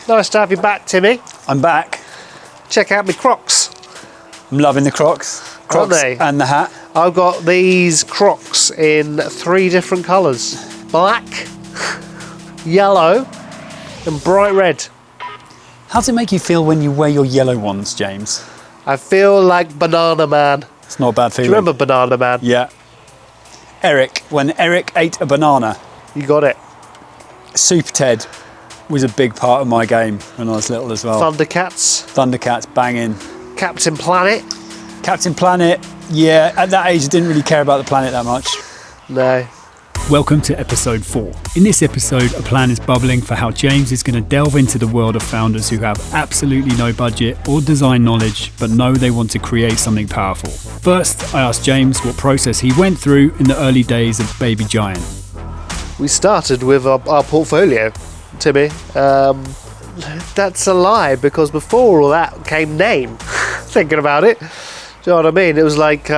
Nice to have you back, Timmy. I'm back. Check out my Crocs. I'm loving the Crocs. Aren't they? And the hat. I've got these Crocs in 3 different colours. Black, yellow, and bright red. How does it make you feel when you wear your yellow ones, James? I feel like Banana Man. It's not a bad feeling. Do you remember Banana Man? Yeah. Eric, when Eric ate a banana. You got it. Super Ted was a big part of my game when I was little as well. Thundercats. Thundercats, banging. Captain Planet. Captain Planet, yeah, at that age I didn't really care about the planet that much. No. Welcome to episode 4. In this episode, a plan is bubbling for how James is going to delve into the world of founders who have absolutely no budget or design knowledge, but know they want to create something powerful. First, I asked James what process he went through in the early days of Baby Giant. We started with our portfolio, Timmy. That's a lie, because before all that came name. Thinking about it. Do you know what I mean? It was like...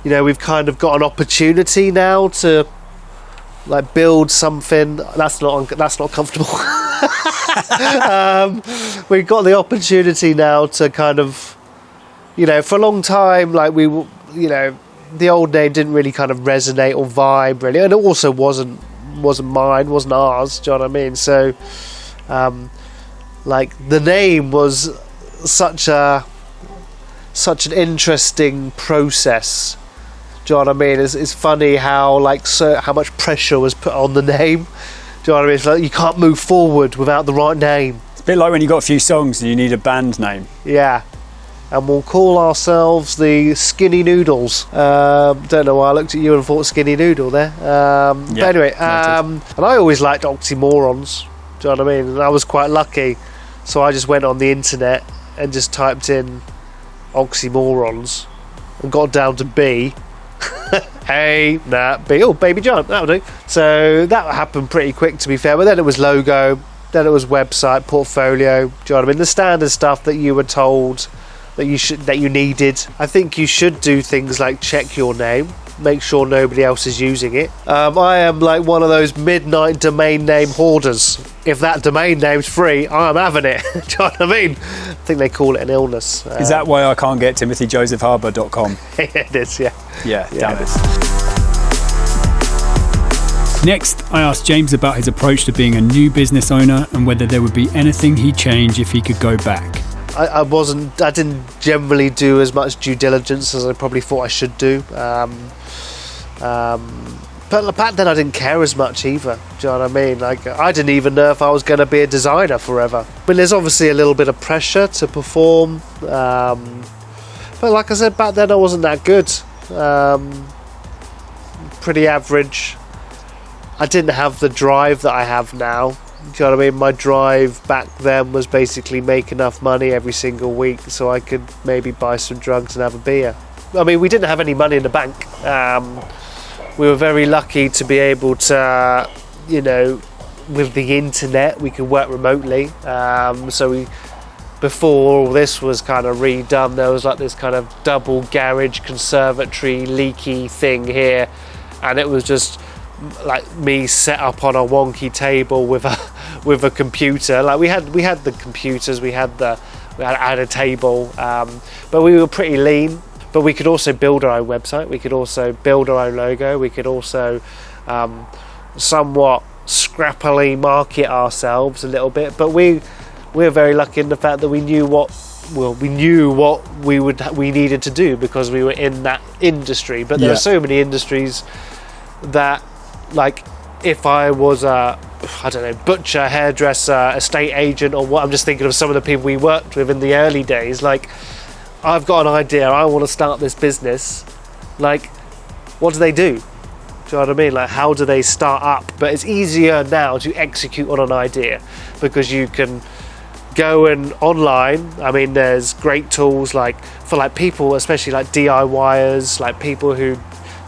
we've kind of got an opportunity now to like build something that's not comfortable. We've got the opportunity now to kind of, for a long time, like the old name didn't really kind of resonate or vibe really, and it also wasn't mine, wasn't ours. Do you know what I mean? So, like the name was such an interesting process. Do you know what I mean? It's funny how how much pressure was put on the name. Do you know what I mean? It's like you can't move forward without the right name. It's a bit like when you've got a few songs and you need a band name. Yeah. And we'll call ourselves the Skinny Noodles. Don't know why I looked at you and thought Skinny Noodle there. But anyway, and I always liked oxymorons. Do you know what I mean? And I was quite lucky. So I just went on the internet and just typed in oxymorons and got down to B. A, nah, B. Oh, Baby Giant, that'll do. So that happened pretty quick, to be fair. But then it was logo, then it was website, portfolio. Do you know what I mean? The standard stuff that you were told that you needed. I think you should do things like check your name, make sure nobody else is using it. I am like one of those midnight domain name hoarders. If that domain name's free, I'm having it. Do you know what I mean? I think they call it an illness. Is that why I can't get timothyjosephharbour.com? It is, yeah. Yeah, damn it. Next, I asked James about his approach to being a new business owner and whether there would be anything he'd change if he could go back. I didn't generally do as much due diligence as I probably thought I should do. But back then I didn't care as much either. Do you know what I mean? Like, I didn't even know if I was going to be a designer forever. But there's obviously a little bit of pressure to perform. But like I said, back then I wasn't that good. Pretty average. I didn't have the drive that I have now. Do you know what I mean? My drive back then was basically make enough money every single week so I could maybe buy some drugs and have a beer. I mean, we didn't have any money in the bank. We were very lucky to be able to, with the internet, we could work remotely. Before all this was kind of redone, there was like this kind of double garage conservatory leaky thing here, and it was just like me set up on a wonky table with a computer. Like we had the computers, we had a table, but we were pretty lean. But we could also build our own website. We could also build our own logo. We could also somewhat scrappily market ourselves a little bit. But we were very lucky in the fact that we knew what we needed to do because we were in that industry. But there are so many industries that, like, if I was a butcher, hairdresser, estate agent, or what, I'm just thinking of some of the people we worked with in the early days. Like, I've got an idea, I want to start this business. Like, what do they do? Do you know what I mean? Like, how do they start up? But it's easier now to execute on an idea because you can go and online. I mean, there's great tools like for like people, especially like DIYers, like people who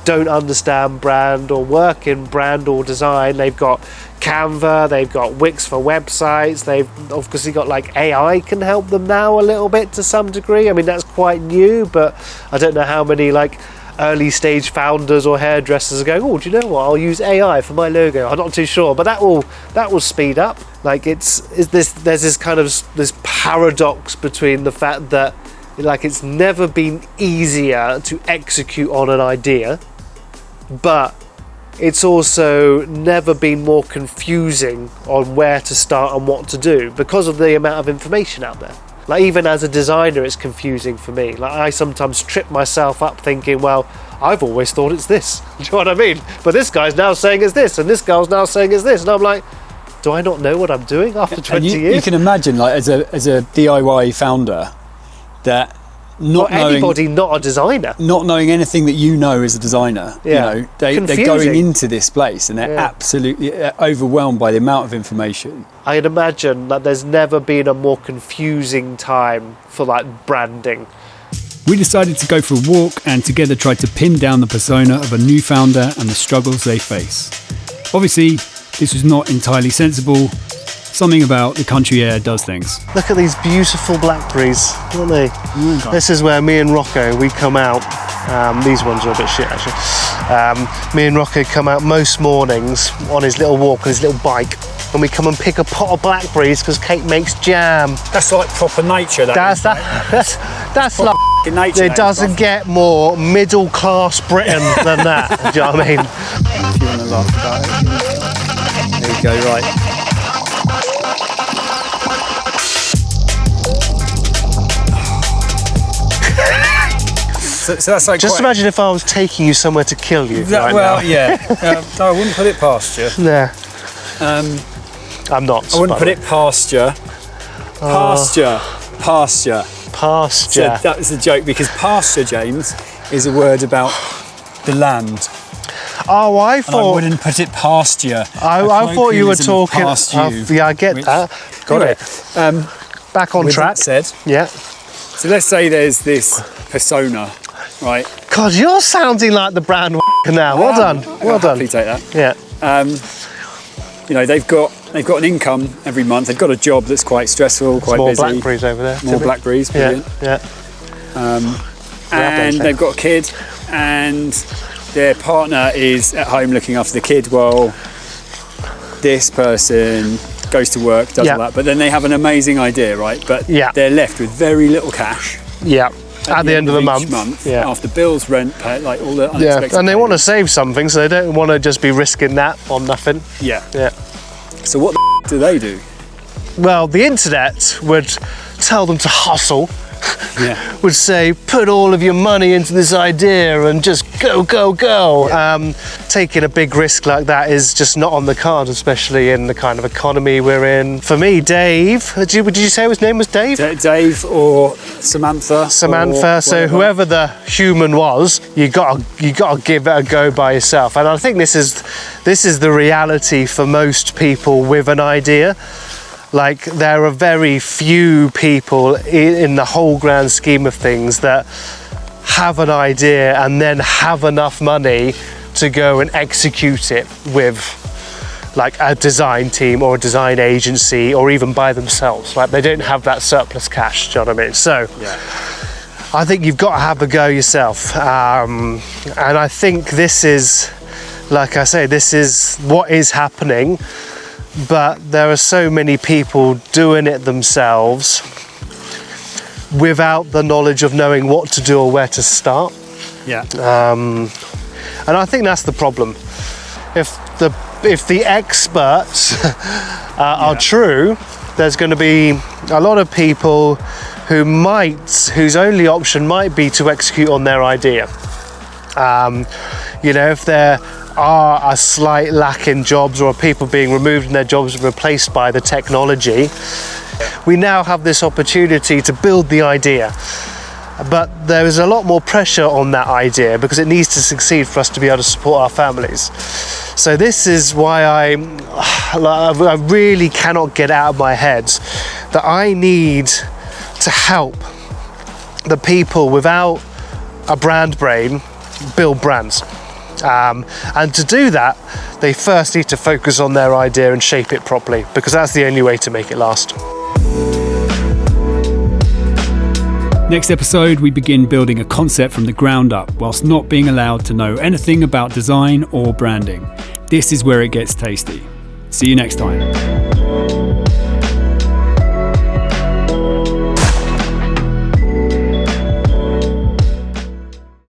don't understand brand or work in brand or design. They've got Canva, they've got Wix for websites, they've obviously got like AI can help them now a little bit to some degree. I mean, that's quite new, but I don't know how many like early stage founders or hairdressers are going, oh, do you know what, I'll use AI for my logo. I'm not too sure, but that will speed up. Like there's this kind of this paradox between the fact that like it's never been easier to execute on an idea, but it's also never been more confusing on where to start and what to do because of the amount of information out there. Like even as a designer, it's confusing for me. Like I sometimes trip myself up thinking, well, I've always thought it's this. Do you know what I mean? But this guy's now saying it's this, and this girl's now saying it's this, and I'm like, do I not know what I'm doing after 20 years? You can imagine, like as a DIY founder, that anybody not a designer, not knowing anything that you know as a designer, they're going into this place and they're absolutely overwhelmed by the amount of information. I'd imagine that there's never been a more confusing time for like branding. We decided to go for a walk and together tried to pin down the persona of a new founder and the struggles they face. Obviously, this was not entirely sensible. Something about the country air does things. Look at these beautiful blackberries, aren't they? Oh, this is where me and Rocco, we come out. These ones are a bit shit, actually. Me and Rocco come out most mornings on his little walk on his little bike, and we come and pick a pot of blackberries because Kate makes jam. That's like proper nature. That's like nature. It doesn't get more middle class Britain than that. Do you know what I mean? If you want to laugh about it, there you go. Right. So that's like just imagine if I was taking you somewhere to kill you. I wouldn't put it past you. Nah. I'm not. I wouldn't put it past you. Pasture. So that was a joke because pasture, James, is a word about the land. Oh, I thought. I wouldn't put it past you. I thought you were talking. Past you, yeah, I get that. Got anyway, it. Back on track. That said, yeah. So let's say there's this persona. Right. God, you're sounding like the brand now. Well done. Well done. Please take that. Yeah. They've got an income every month. They've got a job that's quite stressful, quite busy. More blackberries over there. More blackberries. Brilliant. Yeah. And they've got a kid, and their partner is at home looking after the kid while this person goes to work, does all that. But then they have an amazing idea, right? But they're left with very little cash. Yeah. At the end of the month, after bills, rent, pay, like all the unexpected and they want to save something, so they don't want to just be risking that on nothing. Yeah. So what the do they do? Well, the internet would tell them to hustle. Yeah. Would say, put all of your money into this idea and just go. Yeah. Taking a big risk like that is just not on the cards, especially in the kind of economy we're in. For me, Dave, did you say his name was Dave? Dave or Samantha. So whoever the human was, you got to give it a go by yourself. And I think this is the reality for most people with an idea. Like there are very few people in the whole grand scheme of things that have an idea and then have enough money to go and execute it with like a design team or a design agency or even by themselves. Like they don't have that surplus cash, do you know what I mean? So I think you've got to have a go yourself. And I think this is, like I say, this is what is happening. But there are so many people doing it themselves without the knowledge of knowing what to do or where to start. Yeah. And I think that's the problem. If the experts are true, there's going to be a lot of people whose only option might be to execute on their idea. If there are a slight lack in jobs or people being removed and their jobs replaced by the technology, we now have this opportunity to build the idea. But there is a lot more pressure on that idea because it needs to succeed for us to be able to support our families. So this is why I really cannot get out of my head that I need to help the people without a brand brain build brands. And to do that, they first need to focus on their idea and shape it properly, because that's the only way to make it last. Next episode, we begin building a concept from the ground up whilst not being allowed to know anything about design or branding. This is where it gets tasty. See you next time.